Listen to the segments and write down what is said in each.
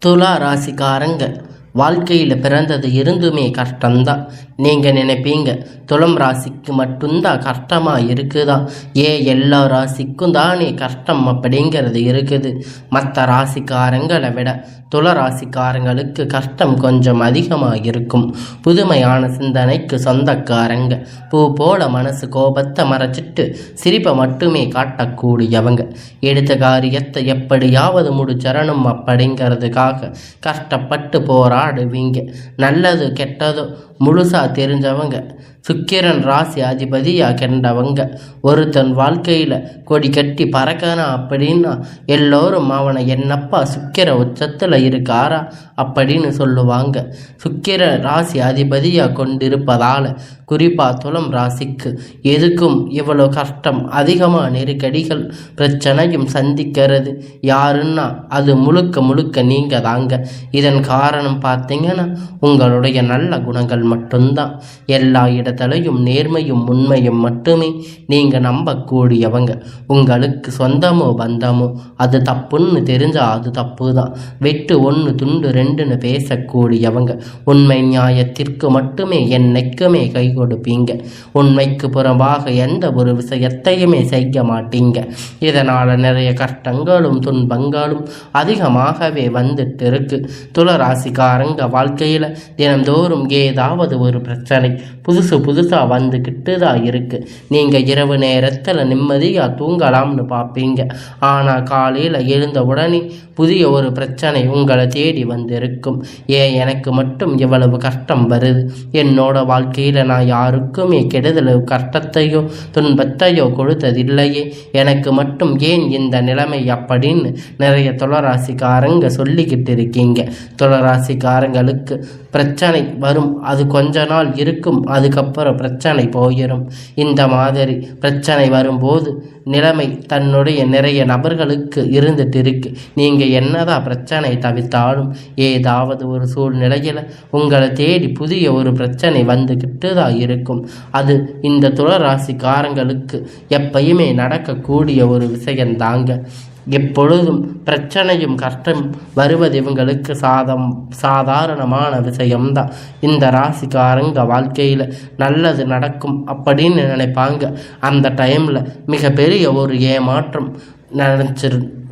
துலா ராசிக்காரங்க வாழ்க்கையில் பிறந்தது இருந்துமே கஷ்டம்தான். நீங்கள் நினைப்பீங்க துலாம் ராசிக்கு மட்டும்தான் கஷ்டமாக இருக்குதா? எல்லா ராசிக்கும் தானே கஷ்டம் அப்படிங்கிறது இருக்குது. மற்ற ராசிக்காரங்களை விட துல ராசிக்காரங்களுக்கு கஷ்டம் கொஞ்சம் அதிகமாக இருக்கும். புதுமையான சிந்தனைக்கு சொந்தக்காரங்க, பூ போல மனசு கோபத்தை மறைச்சிட்டு சிரிப்பை மட்டுமே காட்டக்கூடியவங்க, எடுத்த காரியத்தை எப்படியாவது முடிச்சரணும் அப்படிங்கிறதுக்காக கஷ்டப்பட்டு போராடுவீங்க. நல்லது கெட்டதோ முழுசா தெரிஞ்சவங்க, சுக்கிரன் ராசி அதிபதியாக கண்டவங்க. ஒருத்தன் வாழ்க்கையில் கொடி கட்டி பறக்கணும் அப்படின்னா எல்லோரும் அவனை என்னப்பா சுக்கிர உச்சத்தில் இருக்காரா அப்படின்னு சொல்லுவாங்க. சுக்கிர ராசி அதிபதியாக கொண்டிருப்பதால் குறிப்பாக துலாம் ராசிக்கு எதுக்கும் இவ்வளோ கஷ்டம், அதிகமாக நெருக்கடிகள் பிரச்சனையும் சந்திக்கிறது யாருன்னா அது முழுக்க நீங்கள் தாங்க. இதன் காரணம் பார்த்தீங்கன்னா உங்களுடைய நல்ல குணங்கள் மட்டும்தான். எல்லா இடத்துலையும் நேர்மையும் உண்மையும் மட்டுமே நீங்கள் நம்பக்கூடியவங்க. உங்களுக்கு சொந்தமோ பந்தமோ அது தப்புன்னு தெரிஞ்சால் அது தப்பு தான். வெட்டு ஒன்று துண்டு ரெண்டுன்னு பேசக்கூடியவங்க. உண்மை நியாயத்திற்கு மட்டுமே என்னைக்குமே கை கொடுப்பீங்க. உண்மைக்கு புறம்பாக எந்த ஒரு விஷயத்தையுமே செய்ய மாட்டீங்க. இதனால் நிறைய கஷ்டங்களும் துன்பங்களும் அதிகமாகவே வந்துட்டு இருக்கு. துளராசிக்காரங்க வாழ்க்கையில் தினந்தோறும் ஏதாவது ஒரு பிரச்சனை புதுசாக வந்துக்கிட்டு தான் இருக்கு. நீங்கள் இரவு நேரத்தில் நிம்மதியாக தூங்கலாம்னு பார்ப்பீங்க. ஆனால் காலையில் எழுந்த உடனே புதிய ஒரு பிரச்சனை உங்களை தேடி வந்திருக்கும். எனக்கு மட்டும் இவ்வளவு கஷ்டம் வருது? என்னோட வாழ்க்கையில் நான் யாருக்குமே கெடுதல் கஷ்டத்தையோ துன்பத்தையோ கொடுத்ததில்லையே, எனக்கு மட்டும் ஏன் இந்த நிலைமை அப்படின்னு நிறைய துளராசிக்காரங்க சொல்லிக்கிட்டு இருக்கீங்க. துளராசிக்காரங்களுக்கு பிரச்சனை வரும், அது கொஞ்ச நாள் இருக்கும், அதுக்கப்புறம் பிரச்சனை போயிடும். இந்த மாதிரி பிரச்சனை வரும்போது நிலைமை தன்னுடைய நிறைய நபர்களுக்கு இருந்துட்டு இருக்கு. நீங்கள் என்னதான் பிரச்சனை தவிர்த்தாலும் ஏதாவது ஒரு சூழ்நிலையில் உங்களை தேடி புதிய ஒரு பிரச்சனை வந்துக்கிட்டு தான் இருக்கும். அது இந்த துளராசிக்காரங்களுக்கு எப்பயுமே நடக்கக்கூடிய ஒரு விஷயந்தாங்க. எப்பொழுதும் பிரச்சனையும் கஷ்டம் வருவது இவங்களுக்கு சாதாரணமான விஷயம்தான். இந்த ராசிக்காரங்க வாழ்க்கையில் நல்லது நடக்கும் அப்படின்னு நினைப்பாங்க. அந்த டைமில் மிகப்பெரிய ஒரு ஏமாற்றம்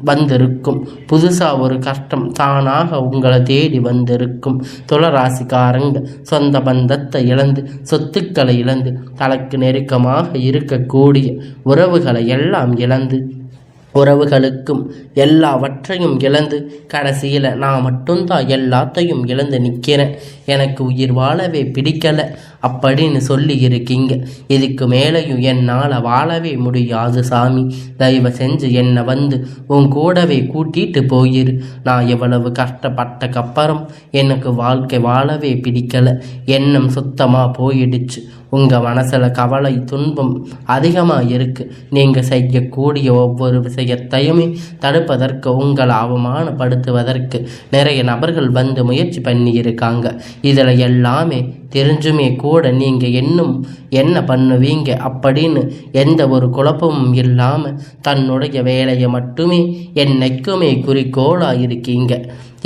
வந்திருக்கும். புதுசாக ஒரு கஷ்டம் தானாக உங்களை தேடி வந்திருக்கும். துளராசிக்காரங்க சொந்த பந்தத்தை இழந்து சொத்துக்களை இழந்து தனக்கு நெருக்கமாக இருக்கக்கூடிய உறவுகளை எல்லாம் இழந்து உறவுகளுக்கும் எல்லாவற்றையும் இழந்து கடைசியில் நான் மட்டும்தான் எல்லாத்தையும் இழந்து நிற்கிறேன், எனக்கு உயிர் வாழவே பிடிக்கலை அப்படின்னு சொல்லி இருக்கீங்க. இதுக்கு மேலேயும் என்னால் வாழவே முடியாது சாமி, தயவு செஞ்சு என்னை வந்து உன் கூடவே கூட்டிகிட்டு போயிரு. நான் எவ்வளவு கஷ்டப்பட்டக்கப்புறம் எனக்கு வாழ்க்கை வாழவே பிடிக்கலை, எண்ணம் சுத்தமாக போயிடுச்சு. உங்கள் மனசில் கவலை துன்பம் அதிகமாக இருக்குது. நீங்கள் செய்யக்கூடிய ஒவ்வொரு விஷயத்தையுமே தடுப்பதற்கு உங்களை அவமானப்படுத்துவதற்கு நிறைய நபர்கள் வந்து முயற்சி பண்ணியிருக்காங்க. இதில் எல்லாமே தெரிஞ்சுமே கூட நீங்கள் என்ன பண்ணுவீங்க அப்படின்னு எந்த ஒரு குழப்பமும் இல்லாமல் தன்னுடைய வேலையை மட்டுமே என்னைக்குமே குறிக்கோளாக இருக்கீங்க.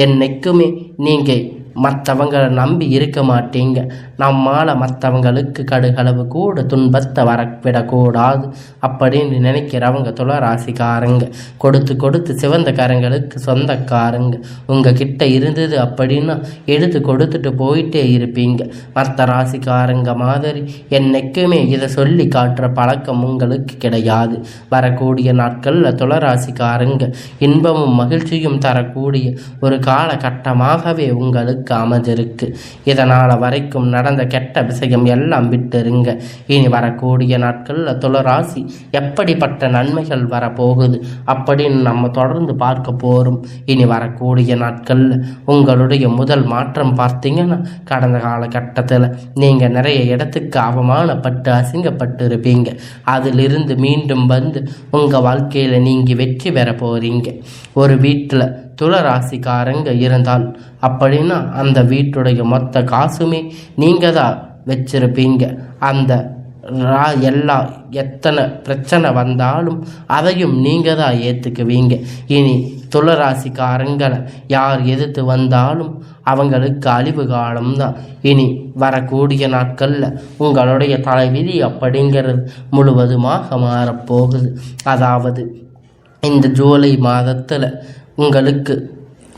என்னைக்குமே நீங்கள் மற்றவங்களை நம்பி இருக்க மாட்டீங்க. நம்மால் மற்றவங்களுக்கு கடுகளவு கூட துன்பத்தை வரவிடக்கூடாது அப்படின்னு நினைக்கிறவங்க துளராசிக்காரங்க. கொடுத்து சிவந்த காரங்களுக்கு சொந்தக்காரங்க. உங்கள் கிட்ட இருந்தது அப்படின்னா எடுத்து கொடுத்துட்டு போயிட்டே இருப்பீங்க. மற்ற ராசிக்காரங்க மாதிரி என்னைக்குமே இதை சொல்லி காட்டுற பழக்கம் உங்களுக்கு கிடையாது. வரக்கூடிய நாட்களில் துளராசிக்காரங்க இன்பமும் மகிழ்ச்சியும் தரக்கூடிய ஒரு காலகட்டமாகவே உங்களுக்கு அமைஞ்சிருக்கு. இதனால் வரைக்கும் நடந்த கெட்ட விஷயம் எல்லாம் விட்டுருங்க. இனி வரக்கூடிய நாட்களில் துளராசி எப்படிப்பட்ட நன்மைகள் வரப்போகுது அப்படின்னு நம்ம தொடர்ந்து பார்க்க போகிறோம். இனி வரக்கூடிய நாட்களில் உங்களுடைய முதல் மாற்றம் பார்த்தீங்கன்னா, கடந்த காலகட்டத்தில் நீங்கள் நிறைய இடத்துக்கு அவமானப்பட்டு அசிங்கப்பட்டு இருப்பீங்க. அதிலிருந்து மீண்டும் வந்து உங்கள் வாழ்க்கையில் நீங்கள் வெற்றி பெற போகிறீங்க. ஒரு வீட்டில் துளராசிக்காரங்க இருந்தால் அப்படின்னா அந்த வீட்டுடைய மொத்த காசுமே நீங்கள் தான் வச்சிருப்பீங்க. அந்த எத்தனை பிரச்சனை வந்தாலும் அதையும் நீங்கள் தான் ஏற்றுக்குவீங்க. இனி துளராசிக்காரங்களை யார் எதிர்த்து வந்தாலும் அவங்களுக்கு அழிவு காலம்தான். இனி வரக்கூடிய நாட்களில் உங்களுடைய தலைவிதி அப்படிங்கிறது முழுவதுமாக மாறப்போகுது. அதாவது இந்த ஜூலை மாதத்தில் உங்களுக்கு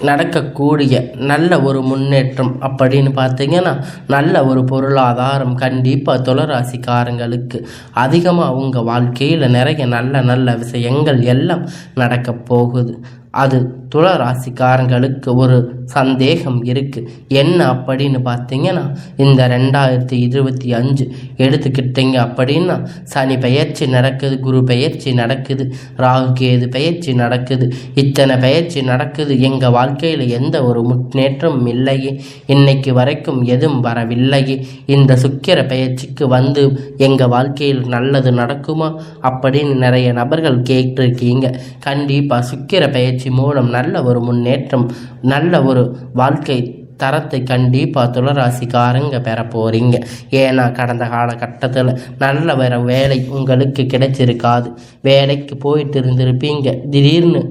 நடக்கக்கூடிய நல்ல ஒரு முன்னேற்றம் அப்படின்னு பார்த்தீங்கன்னா, நல்ல ஒரு பொருளாதாரம் கண்டிப்பாக துளராசிக்காரங்களுக்கு அதிகமாக உங்கள் வாழ்க்கையில் நிறைய நல்ல நல்ல விஷயங்கள் எல்லாம் நடக்க போகுது. அது துளராசிக்காரங்களுக்கு ஒரு சந்தேகம் இருக்குது. என்ன அப்படின்னு பார்த்தீங்கன்னா, இந்த 2025 எடுத்துக்கிட்டீங்க அப்படின்னா சனி பெயர்ச்சி நடக்குது, குரு பெயர்ச்சி நடக்குது, ராகு கேது பெயர்ச்சி நடக்குது. இத்தனை பெயர்ச்சி நடக்குது. எங்கள் வாழ்க்கையில் எந்த ஒரு முன்னேற்றமும் இல்லையே, இன்னைக்கு வரைக்கும் எதுவும் வரவில்லையே, இந்த சுக்கிர பெயர்ச்சிக்கு வந்து எங்கள் வாழ்க்கையில் நல்லது நடக்குமா அப்படின்னு நிறைய நபர்கள் கேட்டிருக்கீங்க. கண்டிப்பாக சுக்கிர பெயர்ச்சி மூலம் நல்ல ஒரு முன்னேற்றம், நல்ல ஒரு வாழ்க்கை தரத்தை கண்டிப்பாக துளராசிக்காரங்க பெற போகிறீங்க. ஏன்னா கடந்த காலகட்டத்தில் நல்ல வேலை உங்களுக்கு கிடைச்சிருக்காது. வேலைக்கு போயிட்டு இருந்திருப்பீங்க. திடீர்னு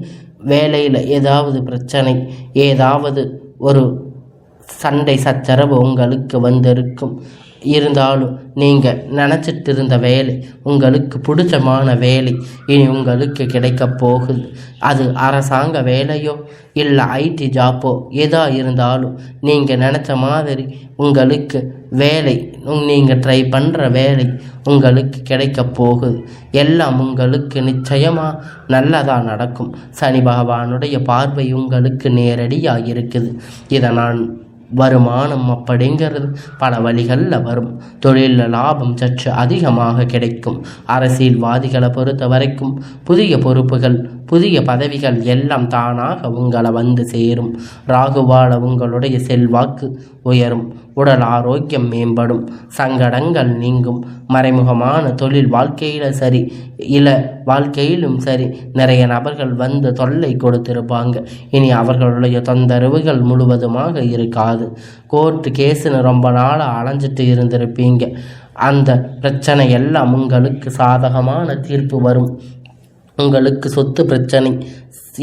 வேலையில் ஏதாவது பிரச்சனை, ஏதாவது ஒரு சண்டை சச்சரவு உங்களுக்கு வந்திருக்கும். இருந்தாலும் நீங்கள் நினச்சிட்டு இருந்த வேலை, உங்களுக்கு பிடிச்சமான வேலை இனி உங்களுக்கு கிடைக்க போகுது. அது அரசாங்க வேலையோ இல்லை ஐடி ஜாப்போ எதாக இருந்தாலும் நீங்கள் நினச்ச மாதிரி உங்களுக்கு வேலை, நீங்கள் ட்ரை பண்ணுற வேலை உங்களுக்கு கிடைக்க போகுது. எல்லாம் உங்களுக்கு நிச்சயமாக நல்லதாக நடக்கும். சனி பகவானுடைய பார்வை உங்களுக்கு நேரடியாக இருக்குது. இதை நான் வருமானம் அப்படிங்கிறது பல வழிகளில் வரும். தொழிலில் லாபம் சற்று அதிகமாக கிடைக்கும். அரசியல்வாதிகளை பொறுத்த வரைக்கும் புதிய பொறுப்புகள், புதிய பதவிகள் எல்லாம் தானாக உங்களை வந்து சேரும். ராகுவால உங்களுடைய செல்வாக்கு உயரும். உடல் ஆரோக்கியம் மேம்படும். சங்கடங்கள் நீங்கும். மறைமுகமான தொழில் வாழ்க்கையில் சரி, வாழ்க்கையிலும் சரி, நிறைய நபர்கள் வந்து தொல்லை கொடுத்திருப்பாங்க. இனி அவர்களுடைய தொந்தரவுகள் முழுவதுமாக இருக்காது. கோர்ட்டு கேஸுன்னு ரொம்ப நாளாக அலைஞ்சிட்டு இருந்திருப்பீங்க. அந்த பிரச்சனை எல்லாம் உங்களுக்கு சாதகமான தீர்ப்பு வரும். உங்களுக்கு சொத்து பிரச்சனை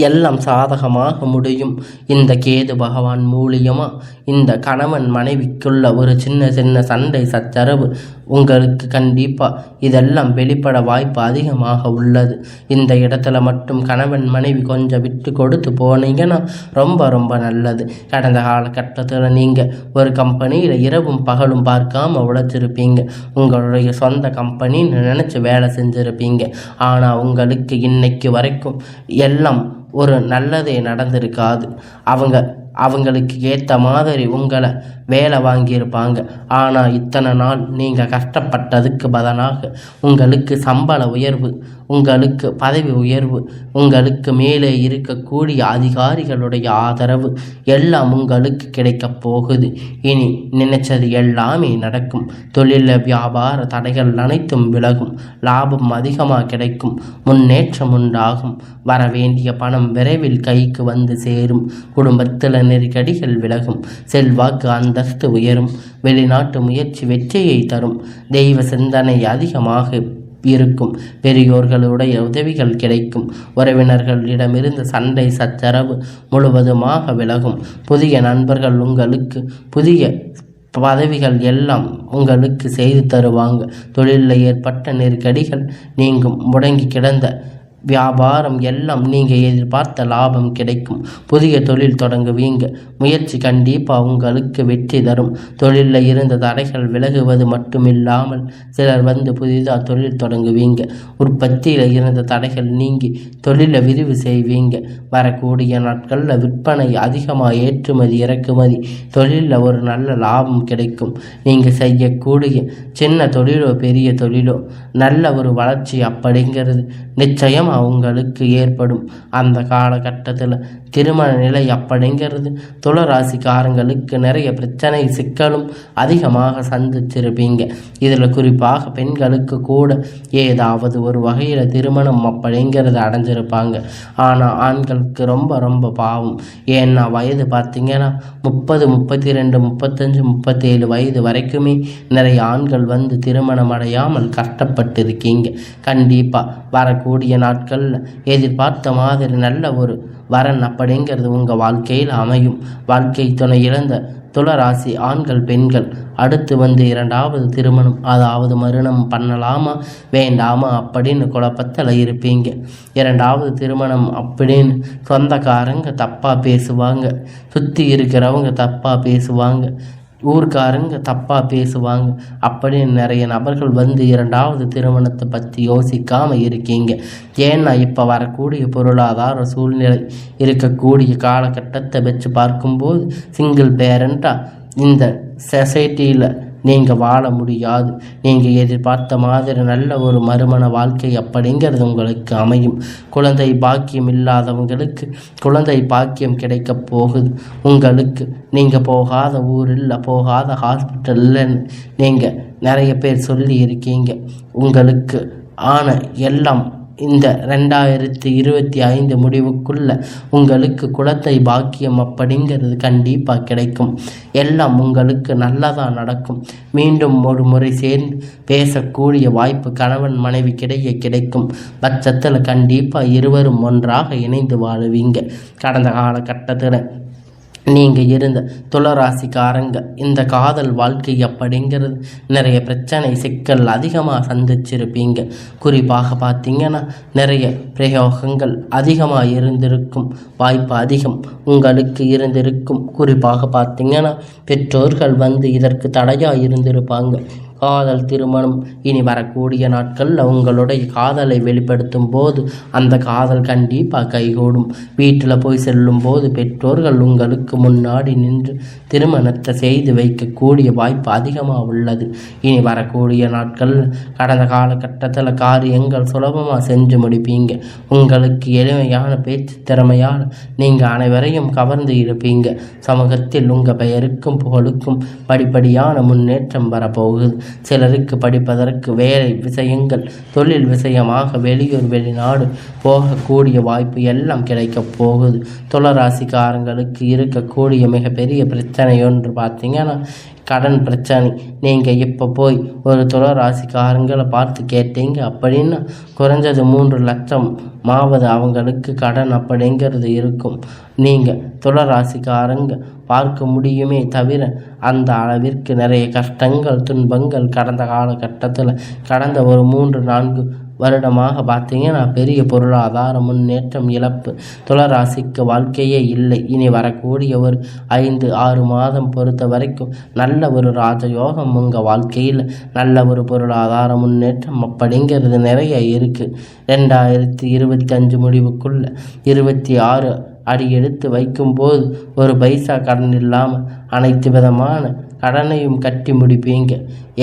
எல்லாம் சாதகமாக முடியும். இந்த கேது பகவான் மூலியமாக இந்த கணவன் மனைவிக்குள்ள ஒரு சின்ன சின்ன சண்டை சச்சரவு உங்களுக்கு கண்டிப்பாக இதெல்லாம் வெளிப்பட வாய்ப்பு அதிகமாக உள்ளது. இந்த இடத்துல மட்டும் கணவன் மனைவி கொஞ்சம் விட்டு கொடுத்து போனீங்கன்னா ரொம்ப ரொம்ப நல்லது. கடந்த காலகட்டத்தில் நீங்கள் ஒரு கம்பெனியில் இரவும் பகலும் பார்க்காம உழைச்சிருப்பீங்க. உங்களுடைய சொந்த கம்பெனின்னு நினச்சி வேலை செஞ்சுருப்பீங்க. ஆனால் உங்களுக்கு இன்னைக்கு வரைக்கும் எல்லாம் ஒரு நல்லதே நடந்திருக்காது. அவங்களுக்கு ஏற்ற மாதிரி உங்களை வேலை வாங்கியிருப்பாங்க. ஆனால் இத்தனை நாள் நீங்கள் கஷ்டப்பட்டதுக்கு பதிலாக உங்களுக்கு சம்பள உயர்வு, உங்களுக்கு பதவி உயர்வு, உங்களுக்கு மேலே இருக்கக்கூடிய அதிகாரிகளுடைய ஆதரவு எல்லாம் உங்களுக்கு கிடைக்க போகுது. இனி நினைச்சது எல்லாமே நடக்கும். தொழிலில் வியாபார தடைகள் அனைத்தும் விலகும். லாபம் அதிகமாக கிடைக்கும். முன்னேற்றம் உண்டாகும். வர வேண்டிய பணம் விரைவில் கைக்கு வந்து சேரும். குடும்பத்தில் நெருக்கடிகள் விலகும். செல்வாக்கு அந்தஸ்து உயரும். வெளிநாட்டு முயற்சி வெற்றியை தரும். தெய்வ சிந்தனை அதிகமாக இருக்கும். பெரியோர்களுடைய உதவிகள் கிடைக்கும். உறவினர்களிடமிருந்து சண்டை சச்சரவு முழுவதுமாக விலகும். புதிய நண்பர்கள் உங்களுக்கு புதிய பதவிகள் எல்லாம் உங்களுக்கு செய்து தருவாங்க. தொழிலில் ஏற்பட்ட நெருக்கடிகள் நீங்கும். முடங்கி கிடந்த வியாபாரம் எல்லாம் நீங்கள் எதிர்பார்த்த லாபம் கிடைக்கும். புதிய தொழில் தொடங்குவீங்க. முயற்சி கண்டிப்பாக உங்களுக்கு வெற்றி தரும். தொழிலில் இருந்த தடைகள் விலகுவது மட்டுமில்லாமல் சிலர் வந்து புதிதாக தொழில் தொடங்குவீங்க. உற்பத்தியில் இருந்த தடைகள் நீங்கி தொழிலை விரிவு செய்வீங்க. வரக்கூடிய நாட்களில் விற்பனை அதிகமாக, ஏற்றுமதி இறக்குமதி தொழிலில் ஒரு நல்ல லாபம் கிடைக்கும். நீங்கள் செய்யக்கூடிய சின்ன தொழிலோ பெரிய தொழிலோ நல்ல ஒரு வளர்ச்சி அப்படிங்கிறது நிச்சயம் அவங்களுக்கு ஏற்படும். அந்த காலகட்டத்தில் திருமண நிலை அப்படிங்கிறது துளராசிக்காரங்களுக்கு நிறைய பிரச்சனை சிக்கலும் அதிகமாக சந்திச்சிருப்பீங்க. இதில் குறிப்பாக பெண்களுக்கு கூட ஏதாவது ஒரு வகையில் திருமணம் அப்படிங்கிறது அடைஞ்சிருப்பாங்க. ஆனால் ஆண்களுக்கு ரொம்ப ரொம்ப பாவம். ஏன்னா வயது பார்த்திங்கன்னா 30, 32, 35, 37 வயது வரைக்குமே நிறைய ஆண்கள் வந்து திருமணம் அடையாமல் கஷ்டப்பட்டு இருக்கீங்க. கண்டிப்பாக வரக்கூடிய நாட்கள் நாட்களில் எதிர்பார்த்த மாதிரி நல்ல ஒரு வரன் அப்படிங்கிறது உங்கள் வாழ்க்கையில் அமையும். வாழ்க்கை துணை இழந்த துளராசி ஆண்கள் பெண்கள் அடுத்து வந்து இரண்டாவது திருமணம் அதாவது மறுமணம் பண்ணலாமா வேண்டாமா அப்படின்னு குழப்பத்தில் இருப்பீங்க. இரண்டாவது திருமணம் அப்படின்னு சொந்தக்காரங்க தப்பாக பேசுவாங்க, சுற்றி இருக்கிறவங்க தப்பாக பேசுவாங்க, ஊர்க்காரங்க தப்பாக பேசுவாங்க அப்படின்னு நிறைய நபர்கள் வந்து இரண்டாவது திருமணத்தை பற்றி யோசிக்காமல் இருக்கீங்க. ஏன்னா இப்போ வரக்கூடிய பொருளாதார சூழ்நிலை இருக்கக்கூடிய காலகட்டத்தை வச்சு பார்க்கும்போது சிங்கிள் பேரண்ட்டாக இந்த சொசைட்டியில் நீங்கள் வாழ முடியாது. நீங்கள் எதிர்பார்த்த மாதிரி நல்ல ஒரு மறுமண வாழ்க்கை அப்படிங்கிறது உங்களுக்கு அமையும். குழந்தை பாக்கியம் இல்லாதவங்களுக்கு குழந்தை பாக்கியம் கிடைக்க போகுது. உங்களுக்கு நீங்கள் போகாத ஊரில் போகாத ஹாஸ்பிட்டல்ல நீங்கள் நிறைய பேர் சொல்லி இருக்கீங்க. உங்களுக்கு ஆன எல்லாம் இந்த 2025 முடிவுக்குள்ள உங்களுக்கு குழந்தை பாக்கியம் அப்படிங்கிறது கண்டிப்பாக கிடைக்கும். எல்லாம் உங்களுக்கு நல்லதாக நடக்கும். மீண்டும் ஒரு முறை சேர்ந்து பேசக்கூடிய வாய்ப்பு கணவன் மனைவிக்கிடையே கிடைக்கும் பட்சத்தில் கண்டிப்பாக இருவரும் ஒன்றாக இணைந்து வாழுவீங்க. கடந்த காலகட்டத்தில் நீங்கள் இருந்த துளராசிக்காரங்க இந்த காதல் வாழ்க்கை அப்படிங்கிறது நிறைய பிரச்சனை சிக்கல் அதிகமாக சந்திச்சிருப்பீங்க. குறிப்பாக பார்த்தீங்கன்னா நிறைய பிரயோகங்கள் அதிகமாக இருந்திருக்கும் வாய்ப்பு அதிகம் உங்களுக்கு இருந்திருக்கும். குறிப்பாக பார்த்தீங்கன்னா பெற்றோர்கள் வந்து இதற்கு தடையாக இருந்திருப்பாங்க. காதல் திருமணம் இனி வரக்கூடிய நாட்களில் உங்களுடைய காதலை வெளிப்படுத்தும் போது அந்த காதல் கண்டிப்பாக கைகூடும். வீட்டில் போய் செல்லும் போது பெற்றோர்கள் உங்களுக்கு முன்னாடி நின்று திருமணத்தை செய்து வைக்கக்கூடிய வாய்ப்பு அதிகமாக உள்ளது. இனி வரக்கூடிய நாட்கள் கடந்த காலகட்டத்தில் காரியங்கள் சுலபமாக செஞ்சு முடிப்பீங்க. உங்களுக்கு எளிமையான பேச்சு திறமையால் நீங்கள் அனைவரையும் கவர்ந்து இருப்பீங்க. சமூகத்தில் உங்கள் பெயருக்கும் புகழுக்கும் படிப்படியான முன்னேற்றம் வரப்போகுது. சிலருக்கு படிப்பதற்கு வேலை விஷயங்கள் தொழில் விஷயமாக வெளியூர் வெளிநாடு போகக்கூடிய வாய்ப்பு எல்லாம் கிடைக்கப் போகுது. துளராசிக்காரங்களுக்கு இருக்கக்கூடிய மிகப்பெரிய பிரச்சனை ஒன்று பார்த்தீங்கன்னா கடன் பிரச்சனை. நீங்கள் இப்போ போய் ஒரு துளராசிக்காரங்களை பார்த்து கேட்டீங்க அப்படின்னா குறைஞ்சது 3 லட்சம் மாவது அவங்களுக்கு கடன் அப்படிங்கிறது இருக்கும். நீங்கள் துளராசிக்காரங்க பார்க்க முடியுமே தவிர அந்த அளவிற்கு நிறைய கஷ்டங்கள் துன்பங்கள் கடந்த காலகட்டத்தில் கடந்த ஒரு 3-4 வருடமாக பார்த்தீங்கன்னா பெரிய பொருளாதார முன்னேற்றம் இழப்பு துளராசிக்கு வாழ்க்கையே இல்லை. இனி வரக்கூடிய ஒரு 5-6 மாதம் பொறுத்த வரைக்கும் நல்ல ஒரு ராஜயோகம் உங்கள் வாழ்க்கையில் நல்ல ஒரு பொருளாதார முன்னேற்றம் அப்படிங்கிறது நிறைய இருக்குது. 2025 முடிவுக்குள்ள 26 அடி எடுத்து வைக்கும்போது ஒரு பைசா கடன் இல்லாமல் அனைத்து விதமான கடனையும் கட்டி முடிப்பீங்க.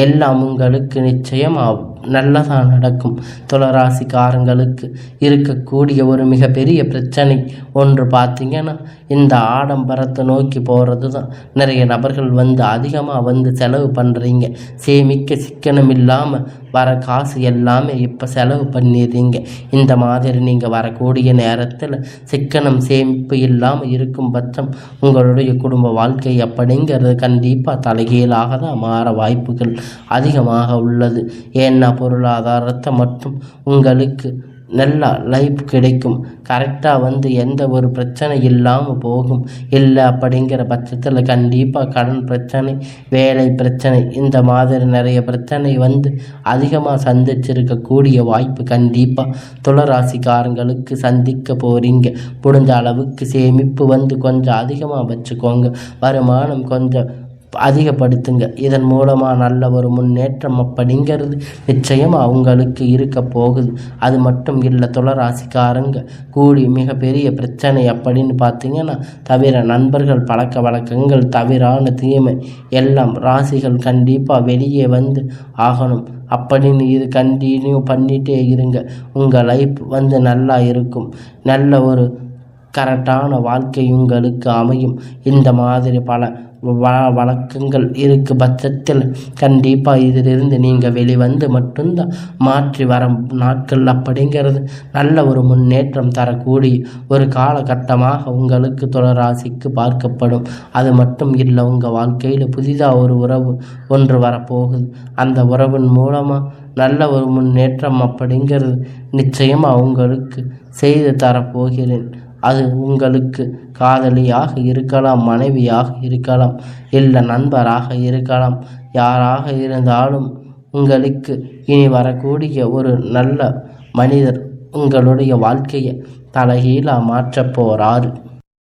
எல்லாம் உங்களுக்கு நிச்சயமாகும் நல்லதாக நடக்கும். துளராசிக்காரங்களுக்கு இருக்கக்கூடிய ஒரு மிகப்பெரிய பிரச்சனை ஒன்று பார்த்தீங்கன்னா இந்த ஆடம்பரத்தை நோக்கி போகிறது தான். நிறைய நபர்கள் வந்து அதிகமாக வந்து செலவு பண்ணுறீங்க. சேமிக்க சிக்கனம் இல்லாமல் வர காசு எல்லாமே இப்போ செலவு பண்ணிடுறீங்க. இந்த மாதிரி நீங்கள் வரக்கூடிய நேரத்தில் சிக்கனம் சேமிப்பு இல்லாமல் இருக்கும் பட்சம் உங்களுடைய குடும்ப வாழ்க்கை அப்படிங்கிறது கண்டிப்பாக தலைகீழாக தான் மாற வாய்ப்புகள் அதிகமாக உள்ளது. ஏன்னா பொருளாதாரத்தை மட்டும் உங்களுக்கு நல்ல லைஃப் கிடைக்கும். கரெக்டாக வந்து எந்த ஒரு பிரச்சனை இல்லாமல் போகும். இல்லை அப்படிங்கிற பட்சத்தில் கண்டிப்பாக கடன் பிரச்சனை வேலை பிரச்சனை இந்த மாதிரி நிறைய பிரச்சனை வந்து அதிகமாக சந்திச்சிருக்கக்கூடிய வாய்ப்பு கண்டிப்பாக துளராசிக்காரங்களுக்கு சந்திக்க போகிறீங்க. முடிஞ்ச அளவுக்கு சேமிப்பு வந்து கொஞ்சம் அதிகமாக வச்சுக்கோங்க. வருமானம் கொஞ்சம் அதிகப்படுத்துங்க. இதன் மூலமாக நல்ல ஒரு முன்னேற்றம் அப்படிங்கிறது நிச்சயமாக அவங்களுக்கு இருக்க போகுது. அது மட்டும் இல்லை துளராசிக்காரங்க கூடி மிகப்பெரிய பிரச்சனை அப்படின்னு பார்த்தீங்கன்னா தவிர நண்பர்கள் பழக்க வழக்கங்கள் தவிரான தீமை எல்லாம் ராசிகள் கண்டிப்பாக வெளியே வந்து ஆகணும் அப்படின்னு இது கண்டினியூ பண்ணிகிட்டே இருங்க. உங்கள் லைஃப் வந்து நல்லா இருக்கும். நல்ல ஒரு கரெக்டான வாழ்க்கை உங்களுக்கு அமையும். இந்த மாதிரி பல வழக்கங்கள் இருக்கு பட்சத்தில் கண்டிப்பாக இதிலிருந்து நீங்கள் வெளிவந்து மட்டும்தான் மாற்றி வர நாட்கள் அப்படிங்கிறது நல்ல ஒரு முன்னேற்றம் தரக்கூடிய ஒரு காலகட்டமாக உங்களுக்கு துளராசிக்கு பார்க்கப்படும். அது மட்டும் இல்லை உங்கள் வாழ்க்கையில் புதிதாக ஒரு உறவு ஒன்று வரப்போகுது. அந்த உறவின் மூலமாக நல்ல ஒரு முன்னேற்றம் அப்படிங்கிறது நிச்சயமாக உங்களுக்கு செய்து தரப்போகிறேன். அது உங்களுக்கு காதலியாக இருக்கலாம், மனைவியாக இருக்கலாம், இல்லை நண்பராக இருக்கலாம். யாராக இருந்தாலும் உங்களுக்கு இனி வரக்கூடிய ஒரு நல்ல மனிதர் உங்களுடைய வாழ்க்கையை தலைகீழாக மாற்றப் போகிறாரு.